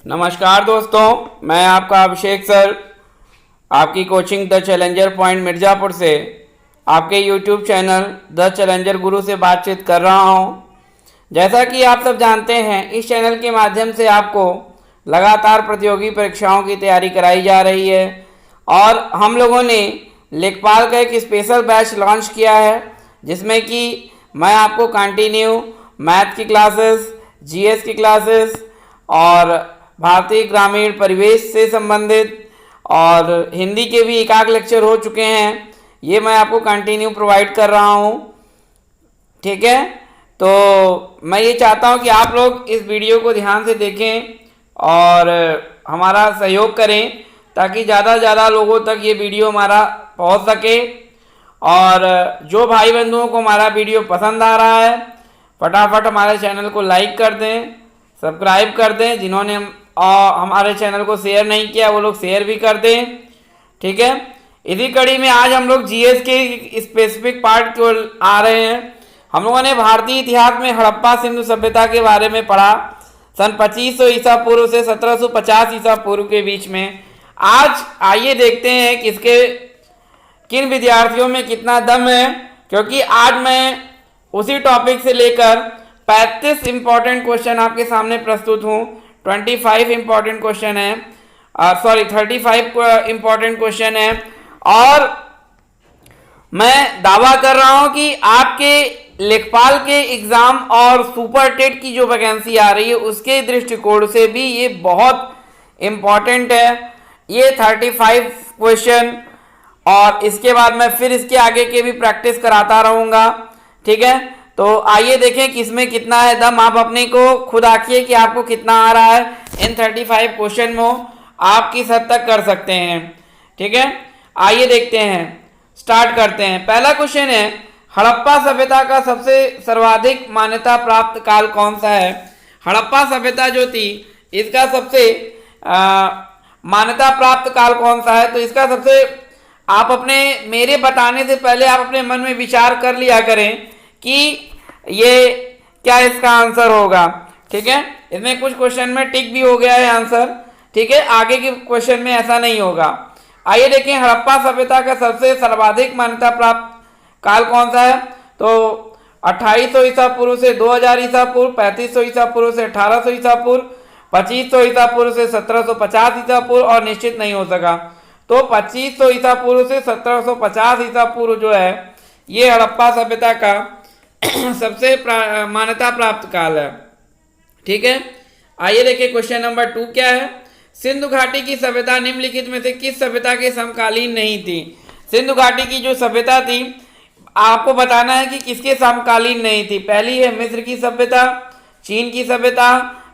नमस्कार दोस्तों, मैं आपका अभिषेक सर आपकी coaching the challenger point Mirzapur से आपके यूट्यूब चैनल द चैलेंजर गुरु से बातचीत कर रहा हूं। जैसा कि आप सब जानते हैं, इस चैनल के माध्यम से आपको लगातार प्रतियोगी परीक्षाओं की तैयारी कराई जा रही है और हम लोगों ने लेखपाल का एक स्पेशल बैच लॉन्च किया है, जिसमें कि मैं आपको कंटिन्यू मैथ की क्लासेस, जीएस की क्लासेस और भारतीय ग्रामीण परिवेश से संबंधित और हिंदी के भी एकाक लेक्चर हो चुके हैं, ये मैं आपको कंटिन्यू प्रोवाइड कर रहा हूँ। ठीक है, तो मैं ये चाहता हूँ कि आप लोग इस वीडियो को ध्यान से देखें और हमारा सहयोग करें ताकि ज़्यादा से ज़्यादा लोगों तक ये वीडियो हमारा पहुँच सके। और जो भाई बंधुओं को हमारा वीडियो पसंद आ रहा है, फटाफट हमारे चैनल को लाइक कर दें, सब्सक्राइब कर दें। जिन्होंने हमारे चैनल को शेयर नहीं किया वो लोग शेयर भी कर दें। ठीक है, इसी कड़ी में आज हम लोग जीएस के स्पेसिफिक पार्ट को आ रहे हैं। हम लोगों ने भारतीय इतिहास में हड़प्पा सिंधु सभ्यता के बारे में पढ़ा, सन 2500 ईसा पूर्व से 1750 ईसा पूर्व के बीच में। आज आइए देखते हैं कि इसके किन विद्यार्थियों में कितना दम है, क्योंकि आज मैं उसी टॉपिक से लेकर 35 इंपॉर्टेंट क्वेश्चन आपके सामने प्रस्तुत हूँ। 25 इंपॉर्टेंट क्वेश्चन है, 35 इंपॉर्टेंट क्वेश्चन है और मैं दावा कर रहा हूं कि आपके लेखपाल के एग्जाम और सुपर टेट की जो वैकेंसी आ रही है उसके दृष्टिकोण से भी ये बहुत इंपॉर्टेंट है। ये 35 क्वेश्चन और इसके बाद मैं फिर इसके आगे के भी प्रैक्टिस कराता रहूँगा। ठीक है, तो आइए देखें कि इसमें कितना है दम। आप अपने को खुद आंकिए कि आपको कितना आ रहा है इन 35 क्वेश्चन में, आप किस हद तक कर सकते हैं। ठीक है, आइए देखते हैं, स्टार्ट करते हैं। पहला क्वेश्चन है, हड़प्पा सभ्यता का सबसे सर्वाधिक मान्यता प्राप्त काल कौन सा है। हड़प्पा सभ्यता जो थी इसका सबसे मान्यता प्राप्त काल कौन सा है। तो इसका सबसे आप अपने मेरे बताने से पहले आप अपने मन में विचार कर लिया करें कि ये क्या इसका आंसर होगा। ठीक है, इसमें कुछ क्वेश्चन में टिक भी हो गया है आंसर। ठीक है, आगे के क्वेश्चन में ऐसा नहीं होगा। आइए देखें, हड़प्पा सभ्यता का सबसे सर्वाधिक मान्यता प्राप्त काल कौन सा है। तो 2800 ईसा पूर्व से 2000 ईसा पूर्व, 3500 ईसा पूर्व से 1800 ईसा पूर्व, 2500 ईसा पूर्व से 1750 ईसा पूर्व और निश्चित नहीं हो सका। तो 2500 ईसा पूर्व से 1750 ईसा पूर्व जो है ये हड़प्पा सभ्यता का सबसे मान्यता प्राप्त काल है। ठीक है, आइए देखिए क्वेश्चन नंबर 2 क्या है। सिंधु घाटी की सभ्यता निम्नलिखित में से किस सभ्यता के समकालीन नहीं थी। सिंधु घाटी की जो सभ्यता थी आपको बताना है कि किसके समकालीन नहीं थी। पहली है मिस्र की सभ्यता, चीन की सभ्यता,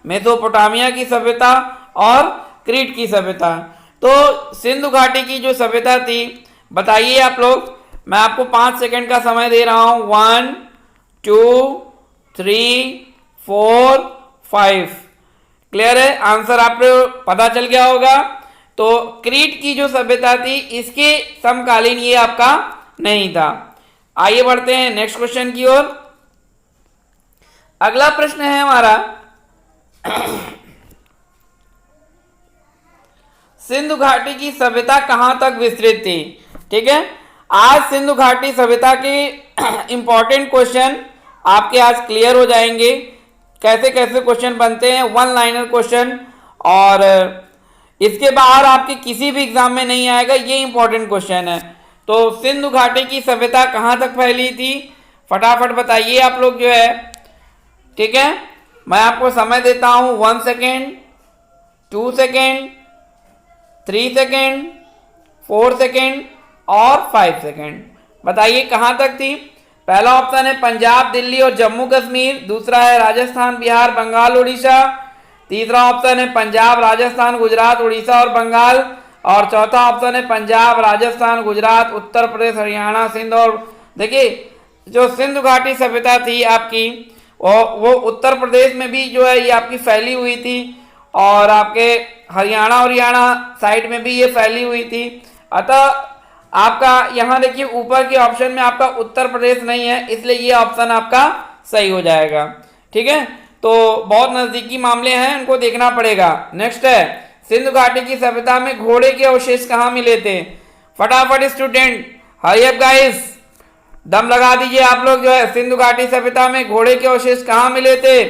मेसोपोटामिया की सभ्यता और क्रीट की सभ्यता। तो सिंधु घाटी की जो सभ्यता थी बताइए आप लोग। मैं आपको 5 सेकंड का समय दे रहा हूं। 1 2 3 4 5। क्लियर है, आंसर आपको पता चल गया होगा। तो क्रीट की जो सभ्यता थी इसके समकालीन ये आपका नहीं था। आइए बढ़ते हैं नेक्स्ट क्वेश्चन की ओर। अगला प्रश्न है हमारा, सिंधु घाटी की सभ्यता कहां तक विस्तृत थी। ठीक है, आज सिंधु घाटी सभ्यता के इंपॉर्टेंट क्वेश्चन आपके आज क्लियर हो जाएंगे। कैसे कैसे क्वेश्चन बनते हैं, 1 लाइनर क्वेश्चन, और इसके बाहर आपके किसी भी एग्जाम में नहीं आएगा, ये इंपॉर्टेंट क्वेश्चन है। तो सिंधु घाटी की सभ्यता कहां तक फैली थी, फटाफट बताइए आप लोग जो है। ठीक है, मैं आपको समय देता हूं। 1 सेकेंड, 2 सेकेंड, 3 सेकेंड, 4 सेकेंड और 5 सेकेंड। बताइए कहां तक थी। पहला ऑप्शन है पंजाब, दिल्ली और जम्मू कश्मीर। दूसरा है राजस्थान, बिहार, बंगाल, उड़ीसा। तीसरा ऑप्शन है पंजाब, राजस्थान, गुजरात, उड़ीसा और बंगाल। और चौथा ऑप्शन है पंजाब, राजस्थान, गुजरात, उत्तर प्रदेश, हरियाणा, सिंध। और देखिए जो सिंधु घाटी सभ्यता थी आपकी वो उत्तर प्रदेश में भी जो है ये आपकी फैली हुई थी और आपके हरियाणा साइड में भी ये फैली हुई थी। अतः आपका यहाँ देखिए ऊपर के ऑप्शन में आपका उत्तर प्रदेश नहीं है, इसलिए ये ऑप्शन आपका सही हो जाएगा। ठीक है, तो बहुत नजदीकी मामले हैं, उनको देखना पड़ेगा। नेक्स्ट है, सिंधु घाटी की सभ्यता में घोड़े के अवशेष कहाँ मिले थे? फटाफट स्टूडेंट, हरी अप गाइस, दम लगा दीजिए आप लोग। जो है सिंधु घाटी सभ्यता में घोड़े के अवशेष कहाँ मिले थे?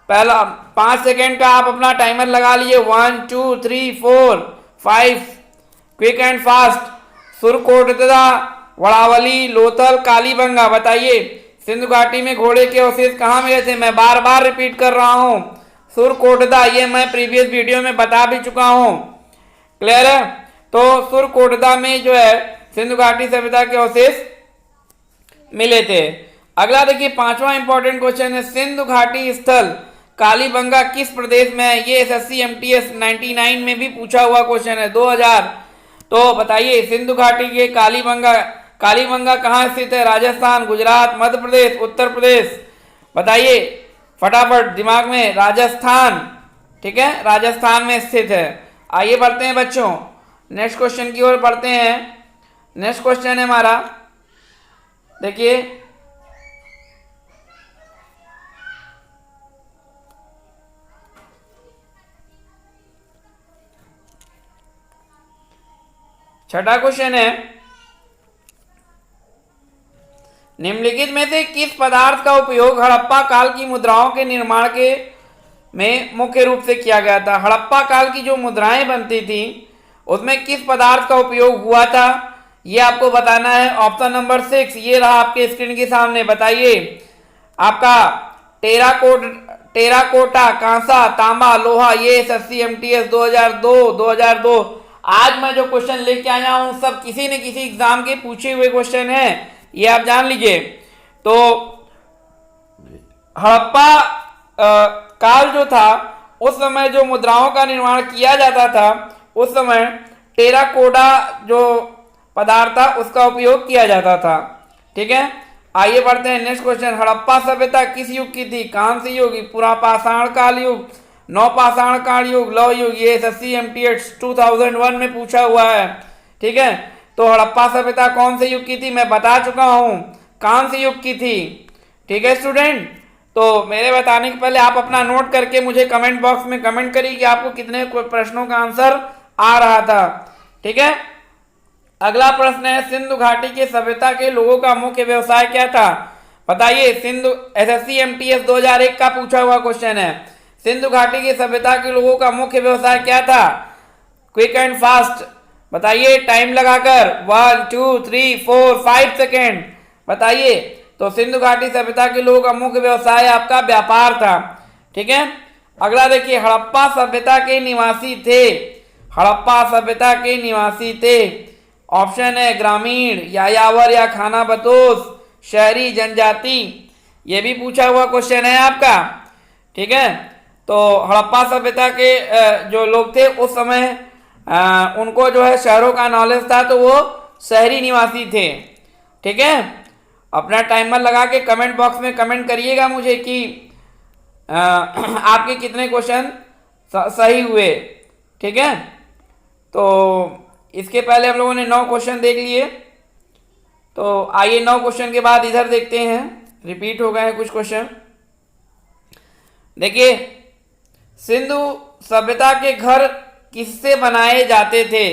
पहला 5 सेकेंड का आप अपना टाइमर लगा लीजिए। 1 2 3 4 5, quick and fast. Surkotada, Vadavali, Lothal, Kalibanga. बताइए सिंधु घाटी में घोड़े के अवशेष कहाँ मिले थे? मैं बार बार रिपीट कर रहा हूं, सुरकोटदा, ये मैं प्रीवियस वीडियो में बता भी चुका हूं। क्लियर है? तो सुरकोटदा में जो है सिंधु घाटी सभ्यता के अवशेष मिले थे। अगला देखिए, 5वां इंपॉर्टेंट क्वेश्चन है, सिंधु घाटी स्थल कालीबंगा किस प्रदेश में है? ये एसएससी एमटीएस 99 में भी पूछा हुआ क्वेश्चन है, 2000। तो बताइए सिंधु घाटी के कालीबंगा कहाँ स्थित है? राजस्थान, गुजरात, मध्य प्रदेश, उत्तर प्रदेश। बताइए फटाफट दिमाग में, राजस्थान। ठीक है, राजस्थान में स्थित है। आइए बढ़ते हैं बच्चों, नेक्स्ट क्वेश्चन की ओर बढ़ते हैं। नेक्स्ट क्वेश्चन है हमारा, देखिए छठा क्वेश्चन है, निम्नलिखित में से किस पदार्थ का उपयोग हड़प्पा काल की मुद्राओं के निर्माण के में मुख्य रूप से किया गया था? हड़प्पा काल की जो मुद्राएं बनती थी उसमें किस पदार्थ का उपयोग हुआ था, ये आपको बताना है। ऑप्शन नंबर 6 ये रहा आपके स्क्रीन के सामने। बताइए आपका टेराकोटा, कांसा, तांबा, लोहा। ये एसएससी एमटीएस 2002 आज मैं जो क्वेश्चन लेके आया हूं सब किसी न किसी एग्जाम के पूछे हुए क्वेश्चन हैं, ये आप जान लीजिए। तो हड़प्पा काल जो था उस समय जो मुद्राओं का निर्माण किया जाता था उस समय टेराकोटा जो पदार्थ था उसका उपयोग किया जाता था। ठीक है, आइए बढ़ते हैं नेक्स्ट क्वेश्चन। हड़प्पा सभ्यता किस युग की थी? कांस्य युग, पुरापाषाण काल युग, नवपाषाण काल युग, लौह युग। ये एसएससी एमटीएस 2001 में पूछा हुआ है। ठीक है, तो हड़प्पा सभ्यता कौन से युग की थी? मैं बता चुका हूं, कांस्य युग की थी। ठीक है स्टूडेंट, तो मेरे बताने के पहले आप अपना नोट करके मुझे कमेंट बॉक्स में कमेंट करिए कि आपको कितने प्रश्नों का आंसर आ रहा था। ठीक है, अगला प्रश्न है, सिंधु घाटी के सभ्यता के लोगों का मुख्य व्यवसाय क्या था? बताइए, सिंधु एसएससी एमटीएस 2001 का पूछा हुआ क्वेश्चन है। सिंधु घाटी की सभ्यता के लोगों का मुख्य व्यवसाय क्या था? क्विक एंड फास्ट बताइए, टाइम लगाकर। 1 2 3 4 5 सेकेंड। बताइए, तो सिंधु घाटी सभ्यता के लोगों का मुख्य व्यवसाय आपका व्यापार था। ठीक है, अगला देखिए, हड़प्पा सभ्यता के निवासी थे। हड़प्पा सभ्यता के निवासी थे। ऑप्शन है ग्रामीण, यायावर या खाना बदोश, शहरी, जनजाति। ये भी पूछा हुआ क्वेश्चन है आपका। ठीक है, तो हड़प्पा सभ्यता के जो लोग थे उस समय उनको जो है शहरों का नॉलेज था, तो वो शहरी निवासी थे। ठीक है, अपना टाइमर लगा के कमेंट बॉक्स में कमेंट करिएगा मुझे कि आपके कितने क्वेश्चन सही हुए। ठीक है, तो इसके पहले हम लोगों ने 9 क्वेश्चन देख लिए, तो आइए 9 क्वेश्चन के बाद इधर देखते हैं, रिपीट हो गए हैं कुछ क्वेश्चन। देखिए, सिंधु सभ्यता के घर किससे बनाए जाते थे?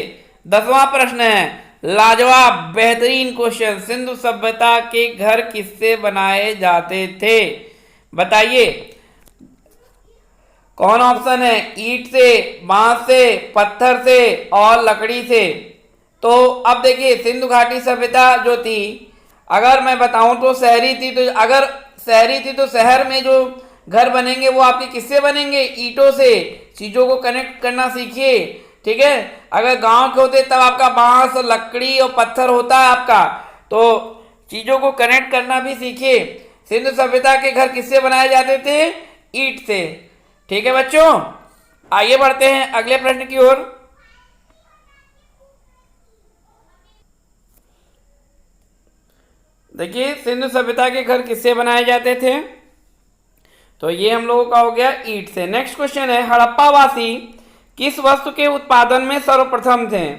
10वां प्रश्न है, लाजवाब बेहतरीन क्वेश्चन। सिंधु सभ्यता के घर किससे बनाए जाते थे? बताइए कौन ऑप्शन है? ईंट से, बांस से, पत्थर से और लकड़ी से। तो अब देखिए, सिंधु घाटी सभ्यता जो थी, अगर मैं बताऊं तो शहरी थी। तो अगर शहरी थी तो शहर में जो घर बनेंगे वो आपके किससे बनेंगे? ईंटों से। चीजों को कनेक्ट करना सीखिए। ठीक है, अगर गांव के होते तब आपका बांस, लकड़ी और पत्थर होता है आपका, तो चीजों को कनेक्ट करना भी सीखिए। सिंधु सभ्यता के घर किससे बनाए जाते थे? ईंट से। ठीक है बच्चों, आइए बढ़ते हैं अगले प्रश्न की ओर। देखिए, सिंधु सभ्यता के घर किससे बनाए जाते थे? तो ये हम लोगों का हो गया ईंट से। नेक्स्ट क्वेश्चन है, हड़प्पावासी किस वस्तु के उत्पादन में सर्वप्रथम थे?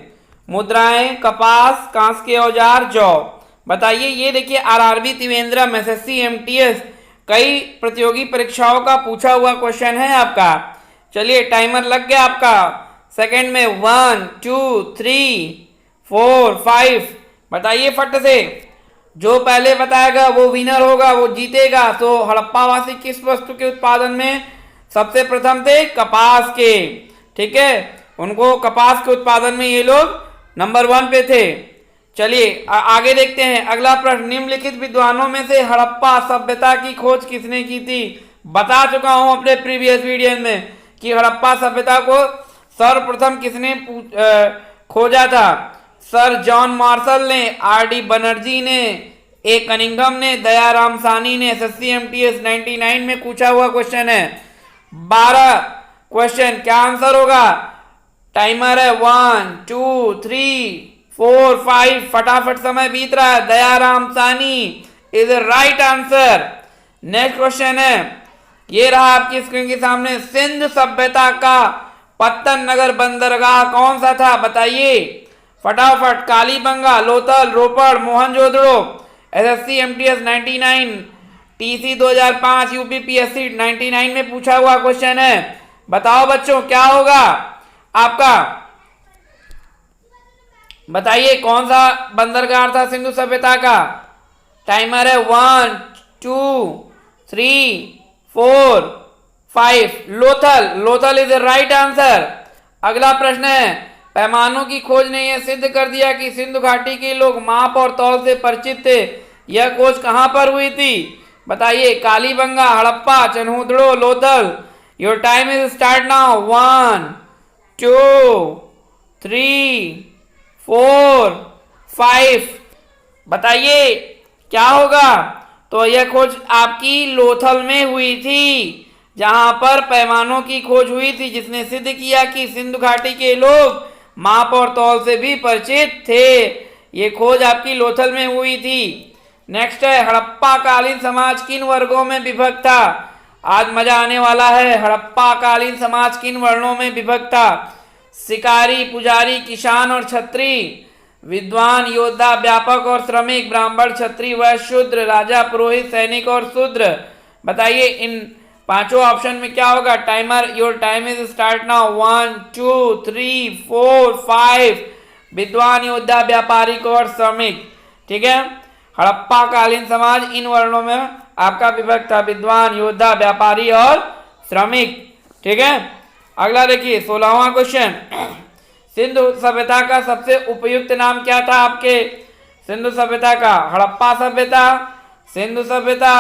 मुद्राएं, कपास, कांस के औजार, जौ। बताइए, ये देखिए आरआरबी त्रिवेंद्रम एसएससी एमटीएस कई प्रतियोगी परीक्षाओं का पूछा हुआ क्वेश्चन है आपका। चलिए टाइमर लग गया आपका। सेकंड में 1 2 3 4 5 बताइए फट से। जो पहले बताएगा वो विनर होगा, वो जीतेगा। तो हड़प्पावासी किस वस्तु के उत्पादन में सबसे प्रथम थे? कपास के। ठीक है, उनको कपास के उत्पादन में ये लोग नंबर 1 पे थे। चलिए आगे देखते हैं अगला प्रश्न। निम्नलिखित विद्वानों में से हड़प्पा सभ्यता की खोज किसने की थी? बता चुका हूं अपने प्रीवियस वीडियो में कि हड़प्पा सभ्यता को सर्वप्रथम किसने खोजा था? सर जॉन मार्शल ने, आर.डी. बनर्जी ने, ए कनिंघम ने, दयाराम सानी ने। एसएससी एमटीएस 99 में पूछा हुआ क्वेश्चन है। 12 क्वेश्चन, क्या आंसर होगा? टाइमर है 1 2 3 4 5 फटाफट समय बीत रहा है। दयाराम सानी is right answer. Next question है, ये रहा आपकी स्क्रीन के सामने। सिंध सभ्यता का पत्तन नगर बंदरगाह कौन सा था? बताइए फटाफट। Kalibanga, Lothal, Ropar, Mohenjodaro. SSC MTS 99, TC 2005, UPPSC 99 में पूछा हुआ क्वेश्चन है। बताओ बच्चों क्या होगा आपका? बताइए कौन सा बंदरगाह था सिंधु सभ्यता का? टाइमर है 1 2 3 4 5 Lothal. Lothal is the right answer. अगला प्रश्न है, पैमानों की खोज ने यह सिद्ध कर दिया कि सिंधु घाटी के लोग माप और तौल से परिचित थे। यह खोज कहां पर हुई थी? बताइए। Kalibangan, Harappa, Chanhudaro, Lothal. Your time is start now. 1 2 3 4 5 बताइए क्या होगा? तो यह खोज आपकी लोथल में हुई थी, जहां पर पैमानों की खोज हुई थी, जिसने सिद्ध किया कि सिंधु घाटी के लोग माप और तौल से भी परिचित थे। ये खोज आपकी लोथल में हुई थी। नेक्स्ट है, हड़प्पा कालीन समाज किन वर्गों में विभक्त था? आज मजा आने वाला है। हड़प्पा कालीन समाज किन वर्णों में विभक्त था? शिकारी, पुजारी, किसान और छत्री। विद्वान, योद्धा, व्यापक और श्रमिक। ब्राह्मण, क्षत्रिय, वैश्य, शूद्र। राजा, पुरोहित, सैनिक और शूद्र। बताइए इन पांचों ऑप्शन में क्या होगा? Timer, your time is start now. 1 2 3 4 5 विद्वान, योद्धा, व्यापारिक और श्रमिक। ठीक है, हड़प्पा कालीन समाज इन वर्णों में आपका विभक्त था, विद्वान, योद्धा, व्यापारी और श्रमिक। ठीक है, अगला देखिए 16वां क्वेश्चन। सिंधु सभ्यता का सबसे उपयुक्त नाम क्या था आपके? सिंधु सभ्यता का हड़प्पा सभ्यता, सिंधु सभ्यता,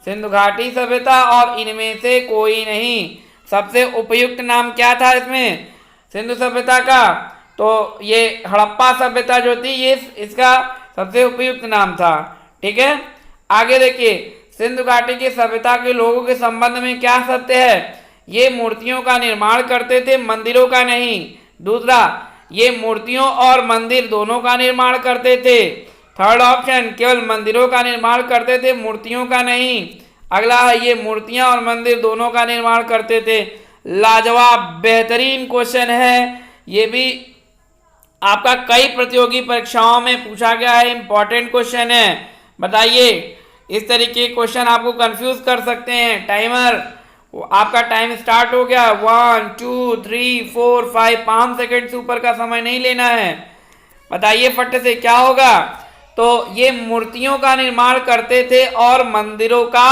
सिंधु घाटी सभ्यता और इनमें से कोई नहीं। सबसे उपयुक्त नाम क्या था इसमें सिंधु सभ्यता का? तो ये हड़प्पा सभ्यता जो थी ये इसका सबसे उपयुक्त नाम था। ठीक है, आगे देखिए, सिंधु घाटी की सभ्यता के लोगों के संबंध में क्या सत्य है? ये मूर्तियों का निर्माण करते थे, मंदिरों का नहीं। दूसरा, ये मूर्तियों और मंदिर दोनों का निर्माण करते थे। थर्ड ऑप्शन, केवल मंदिरों का निर्माण करते थे, मूर्तियों का नहीं। अगला है, ये मूर्तियां और मंदिर दोनों का निर्माण करते थे। लाजवाब, बेहतरीन क्वेश्चन है। ये भी आपका कई प्रतियोगी परीक्षाओं में पूछा गया है, इंपॉर्टेंट क्वेश्चन है। बताइए, इस तरीके के क्वेश्चन आपको कंफ्यूज कर सकते हैं। टाइमर, आपका टाइम स्टार्ट हो गया। 1 2 3 4 5 5 सेकेंड से ऊपर का समय नहीं लेना है। बताइए फट से क्या होगा? तो ये मूर्तियों का निर्माण करते थे और मंदिरों का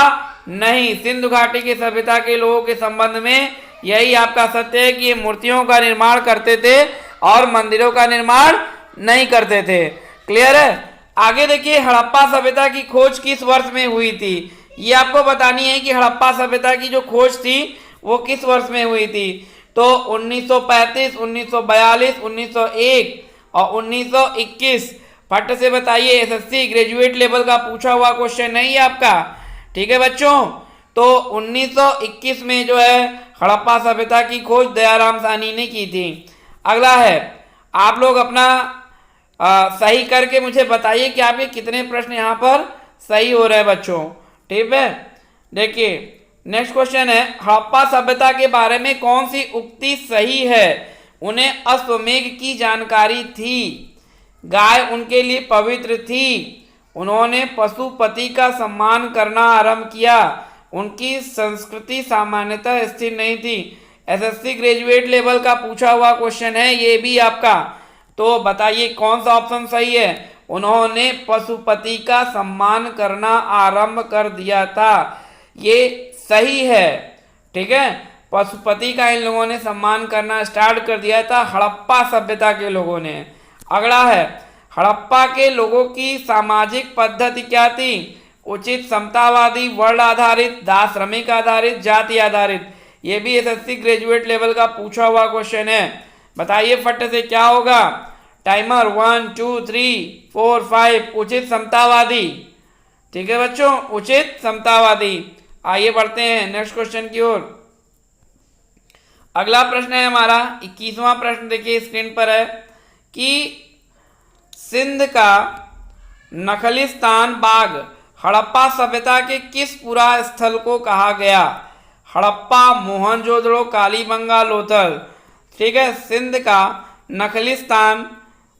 नहीं। सिंधु घाटी की सभ्यता के लोगों के संबंध में यही आपका सत्य है कि ये मूर्तियों का निर्माण करते थे और मंदिरों का निर्माण नहीं करते थे। क्लियर है? आगे देखिए, हड़प्पा सभ्यता की खोज किस वर्ष में हुई थी? ये आपको बतानी है कि हड़प्पा सभ्यता की जो खोज थी वो किस वर्ष में हुई थी। तो 1935, 1942, 1901 और 1921। फट से बताइए, एसएससी ग्रेजुएट लेवल का पूछा हुआ क्वेश्चन नहीं है आपका। ठीक है बच्चों, तो 1921 में जो है हड़प्पा सभ्यता की खोज दयाराम सानी ने की थी। अगला है, आप लोग अपना सही करके मुझे बताइए कि आपके कितने प्रश्न यहाँ पर सही हो रहे हैं बच्चों। ठीक है, देखिए नेक्स्ट क्वेश्चन है, हड़प्पा सभ्यता के बारे में कौन सी उक्ति सही है? उन्हें अश्वमेघ की जानकारी थी, गाय उनके लिए पवित्र थी, उन्होंने पशुपति का सम्मान करना आरंभ किया, उनकी संस्कृति सामान्यतः स्थिर नहीं थी। एसएससी ग्रेजुएट लेवल का पूछा हुआ क्वेश्चन है ये भी आपका। तो बताइए कौन सा ऑप्शन सही है। उन्होंने पशुपति का सम्मान करना आरंभ कर दिया था, ये सही है। ठीक है, पशुपति का इन लोगों ने सम्मान करना स्टार्ट कर दिया था हड़प्पा सभ्यता के लोगों ने। अगला है, हड़प्पा के लोगों की सामाजिक पद्धति क्या थी। उचित, समतावादी, वर्ण आधारित, दास श्रमिक आधारित, जाति आधारित। ये भी एसएससी ग्रेजुएट लेवल का पूछा हुआ क्वेश्चन है। बताइए फट से क्या होगा। टाइमर 1 2 3 4 5। उचित समतावादी। ठीक है बच्चों, उचित समतावादी। आइए बढ़ते हैं नेक्स्ट क्वेश्चन की ओर। अगला प्रश्न है हमारा 21वां प्रश्न, देखिए स्क्रीन पर है कि सिंध का नखलिस्तान बाग हड़प्पा सभ्यता के किस पुरा स्थल को कहा गया। हड़प्पा, मोहनजोदड़ो, कालीबंगा, लोथल। ठीक है, सिंध का नखलिस्तान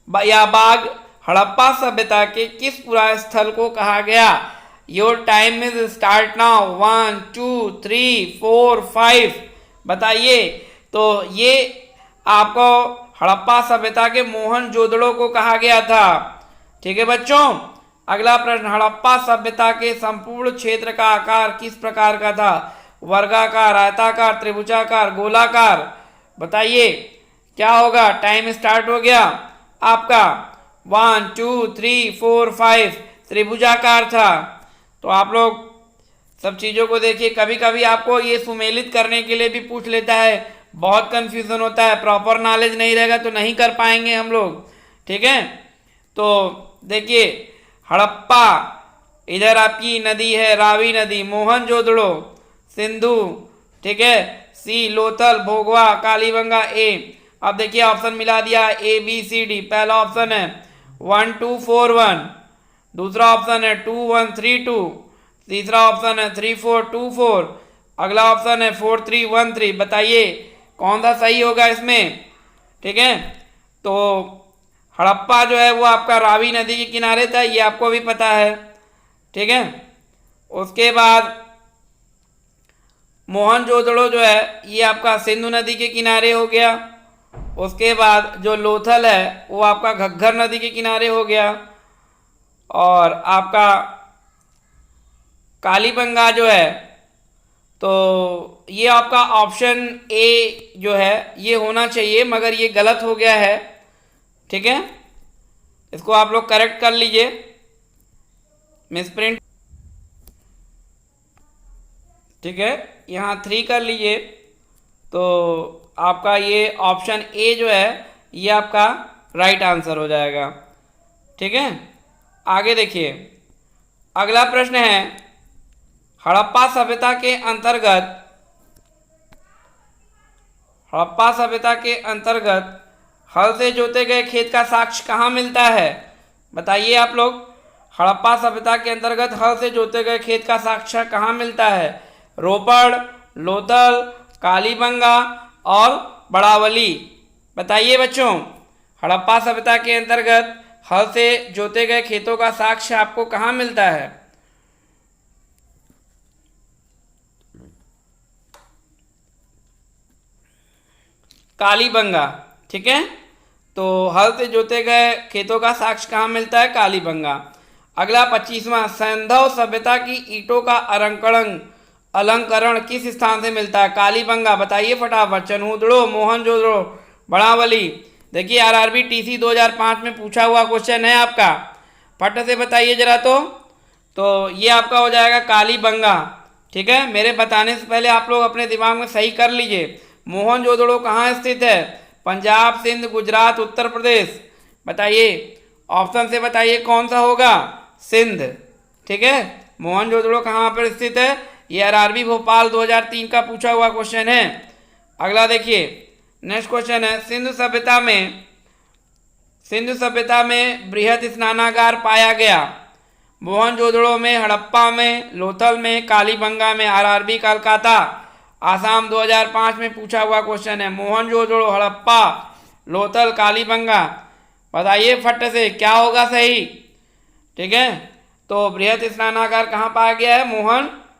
या बाग हड़प्पा सभ्यता के किस पुरा स्थल को कहा गया। Your time is start now. 1 2 3 4 5। बताइए। तो ये आपको हड़प्पा सभ्यता के मोहनजोदड़ो को कहा गया था। ठीक है बच्चों, अगला प्रश्न, हड़प्पा सभ्यता के संपूर्ण क्षेत्र का आकार किस प्रकार का था। वर्गाकार, आयताकार, त्रिभुजाकार, गोलाकार। बताइए क्या होगा। टाइम स्टार्ट हो गया आपका। 1 2 3 4 5। त्रिभुजाकार था। तो आप लोग सब चीज़ों को देखिए। कभी कभी आपको ये सुमेलित करने के लिए भी पूछ लेता है, बहुत कंफ्यूजन होता है, प्रॉपर नॉलेज नहीं रहेगा तो नहीं कर पाएंगे हम लोग। ठीक है, तो देखिए हड़प्पा, इधर आपकी नदी है रावी नदी, मोहनजोदड़ो, सिंधु, ठीक है, सी, लोथल, भोगवा, कालीबंगा, ए। अब देखिए ऑप्शन मिला दिया ए बी सी डी। पहला ऑप्शन है 1 2 4 1, दूसरा ऑप्शन है 2 1 3 2, तीसरा ऑप्शन है 3 4 2 4, अगला ऑप्शन है 4 3 1 3। बताइए कौन सा सही होगा इसमें। ठीक है, तो हड़प्पा जो है वो आपका रावी नदी के किनारे था, ये आपको भी पता है। ठीक है, उसके बाद मोहनजोदड़ो जो है ये आपका सिंधु नदी के किनारे हो गया। उसके बाद जो लोथल है वो आपका घग्घर नदी के किनारे हो गया। और आपका कालीबंगा जो है, तो ये आपका ऑप्शन ए जो है ये होना चाहिए, मगर ये गलत हो गया है। ठीक है, इसको आप लोग करेक्ट कर लीजिए, मिसप्रिंट। ठीक है, यहाँ 3 कर लीजिए। तो आपका ये ऑप्शन ए जो है ये आपका राइट आंसर हो जाएगा। ठीक है, आगे देखिए अगला प्रश्न है, हड़प्पा सभ्यता के अंतर्गत हल से जोते गए खेत का साक्ष्य कहाँ मिलता है। बताइए आप लोग, हड़प्पा सभ्यता के अंतर्गत हल से जोते गए खेत का साक्ष्य कहाँ मिलता है। रोपड़, लोथल, कालीबंगा और बड़ावली। बताइए बच्चों, हड़प्पा सभ्यता के अंतर्गत हल से जोते गए खेतों का साक्ष्य आपको कहाँ मिलता है। कालीबंगा। ठीक है, तो हल से जोते गए खेतों का साक्ष्य कहाँ मिलता है, कालीबंगा। अगला 25वां, सैंधव सभ्यता की ईंटों का अलंकरण किस स्थान से मिलता है। कालीबंगा। बताइए फटाफट। चनहूदड़ो, मोहनजोदड़ो, बड़ावली। देखिए आरआरबी टीसी 2005 में पूछा हुआ क्वेश्चन है आपका, फट से बताइए जरा। तो ये आपका हो जाएगा कालीबंगा। ठीक है, मेरे बताने से पहले आप लोग अपने दिमाग में सही कर लीजिए। मोहनजोदड़ो कहाँ स्थित है। पंजाब, सिंध, गुजरात, उत्तर प्रदेश। बताइए ऑप्शन से बताइए कौन सा होगा। सिंध। ठीक है, मोहनजोदड़ो कहाँ पर स्थित है, ये आरआरबी भोपाल 2003 का पूछा हुआ क्वेश्चन है। अगला देखिए नेक्स्ट क्वेश्चन है, सिंधु सभ्यता में बृहद स्नानागार पाया गया। मोहनजोदड़ो में, हड़प्पा में, लोथल में, कालीबंगा में। आरआरबी कलकत्ता आसाम 2005 में पूछा हुआ क्वेश्चन है। मोहनजोदड़ो, हड़प्पा, लोथल, कालीबंगा। बताइए फट से क्या होगा सही। ठीक है, तो बृहद स्नानागार कहाँ पाया गया है,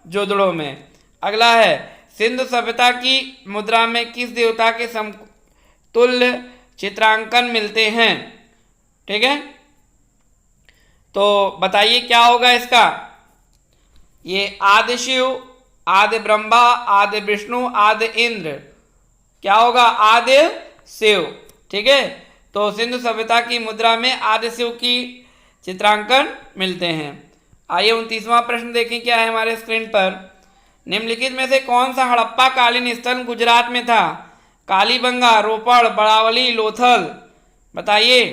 जोदड़ो में। अगला है सिंधु सभ्यता की मुद्रा में किस देवता के समतुल्य चित्रांकन मिलते हैं? ठीक है, तो बताइए क्या होगा इसका। ये आदि शिव, आदि ब्रह्मा, आदि विष्णु, आदि इंद्र, क्या होगा? आदि शिव। ठीक है, तो सिंधु सभ्यता की मुद्रा में आदि शिव की चित्रांकन मिलते हैं। आइए 29वां प्रश्न देखें क्या है हमारे स्क्रीन पर। निम्नलिखित में से कौन सा हड़प्पा कालीन स्थल गुजरात में था? कालीबंगा, रोपड़, बड़ावली, लोथल, बताइए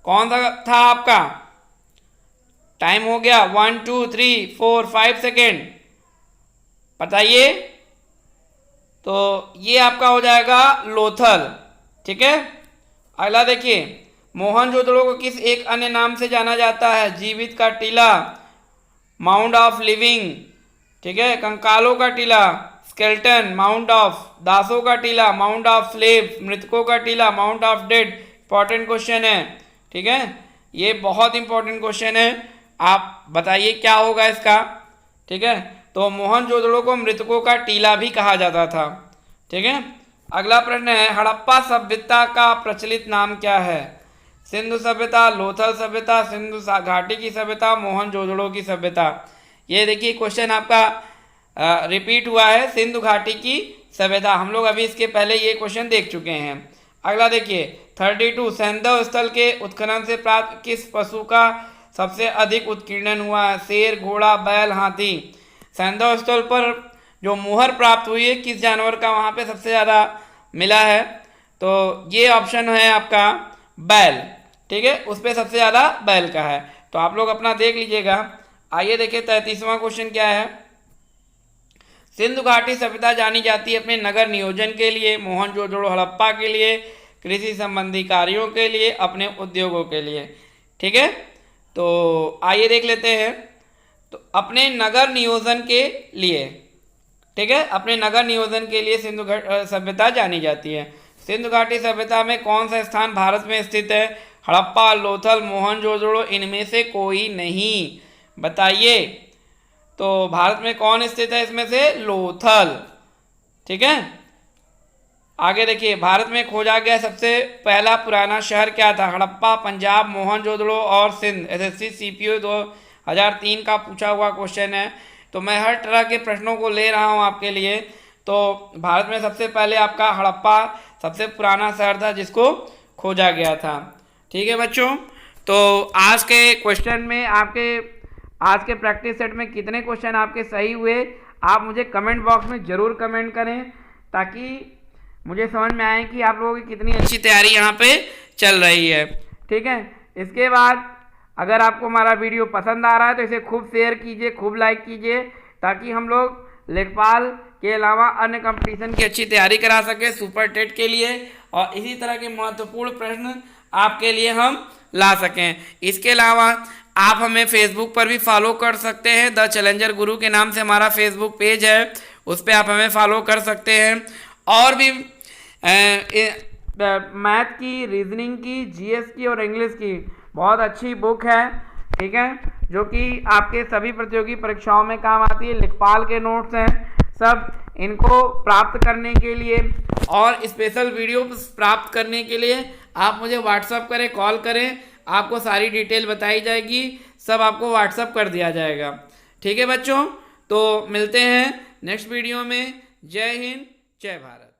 कौन सा था आपका। टाइम हो गया, 1 2 3 4 5 सेकेंड, बताइए। तो ये आपका हो जाएगा लोथल। ठीक है, अगला देखिए, मोहनजोदड़ो को किस एक अन्य नाम से जाना जाता है? जीवित का टीला, माउंट ऑफ लिविंग, ठीक है, कंकालों का टीला, स्केल्टन, माउंट ऑफ, दासों का टीला, माउंट ऑफ स्लेव, मृतकों का टीला, mount of dead. Important question है, ठीक है, ये बहुत इंपॉर्टेंट क्वेश्चन है, आप बताइए क्या होगा इसका। ठीक है, तो मोहनजोदड़ो को मृतकों का टीला भी कहा जाता था। ठीक है, अगला प्रश्न है हड़प्पा सभ्यता का प्रचलित नाम क्या है? सिंधु सभ्यता, लोथल सभ्यता, सिंधु घाटी की सभ्यता, मोहनजोदड़ो की सभ्यता। ये देखिए क्वेश्चन आपका रिपीट हुआ है, सिंधु घाटी की सभ्यता। हम लोग अभी इसके पहले ये क्वेश्चन देख चुके हैं। अगला देखिए 32, सैंधव स्थल के उत्खनन से प्राप्त किस पशु का सबसे अधिक उत्कीर्णन हुआ है? शेर, घोड़ा, बैल, हाथी। सैंधव स्थल पर जो मुहर प्राप्त हुई है किस जानवर का वहाँ पे सबसे ज़्यादा मिला है? तो ये ऑप्शन है आपका बैल। ठीक है, उस पर सबसे ज़्यादा बैल का है, तो आप लोग अपना देख लीजिएगा। आइए देखिए 33वां क्वेश्चन क्या है। सिंधु घाटी सभ्यता जानी जाती है अपने नगर नियोजन के लिए, मोहनजोदड़ो हड़प्पा के लिए, कृषि संबंधी कार्यों के लिए, अपने उद्योगों के लिए। ठीक है, तो आइए देख लेते हैं। तो अपने नगर नियोजन के लिए, ठीक है, अपने नगर नियोजन के लिए सिंधु सभ्यता जानी जाती है। सिंधु घाटी सभ्यता में कौन सा स्थान भारत में स्थित है? हड़प्पा, लोथल, मोहनजोदड़ो, इनमें से कोई नहीं, बताइए। तो भारत में कौन स्थित है इसमें से? लोथल। ठीक है, आगे देखिए, भारत में खोजा गया सबसे पहला पुराना शहर क्या था? हड़प्पा, पंजाब, मोहनजोदड़ो और सिंध। एसएससी सीपीओ 2003 का पूछा हुआ क्वेश्चन है, तो मैं हर तरह के प्रश्नों को ले रहा हूं आपके लिए। तो भारत में सबसे पहले आपका हड़प्पा सबसे पुराना शहर था जिसको खोजा गया था। ठीक है बच्चों, तो आज के क्वेश्चन में आज के प्रैक्टिस सेट में कितने क्वेश्चन आपके सही हुए आप मुझे कमेंट बॉक्स में ज़रूर कमेंट करें, ताकि मुझे समझ में आए कि आप लोगों की कितनी अच्छी तैयारी यहाँ पे चल रही है। ठीक है, इसके बाद अगर आपको हमारा वीडियो पसंद आ रहा है तो इसे खूब शेयर कीजिए, खूब लाइक कीजिए, ताकि हम लोग लेखपाल के अलावा अन्य कंपटीशन की अच्छी तैयारी करा सके सुपर टेट के लिए, और इसी तरह के महत्वपूर्ण प्रश्न आपके लिए हम ला सकें। इसके अलावा आप हमें फेसबुक पर भी फॉलो कर सकते हैं, द चैलेंजर गुरु के नाम से हमारा फेसबुक पेज है, उस पर आप हमें फॉलो कर सकते हैं। और भी मैथ की, रीजनिंग की, जीएस की और इंग्लिश की बहुत अच्छी बुक है, ठीक है, जो कि आपके सभी प्रतियोगी परीक्षाओं में काम आती है। लेखपाल के नोट्स हैं सब, इनको प्राप्त करने के लिए और स्पेशल वीडियो प्राप्त करने के लिए आप मुझे व्हाट्सअप करें, कॉल करें, आपको सारी डिटेल बताई जाएगी, सब आपको व्हाट्सअप कर दिया जाएगा। ठीक है बच्चों, तो मिलते हैं नेक्स्ट वीडियो में। जय हिंद, जय भारत।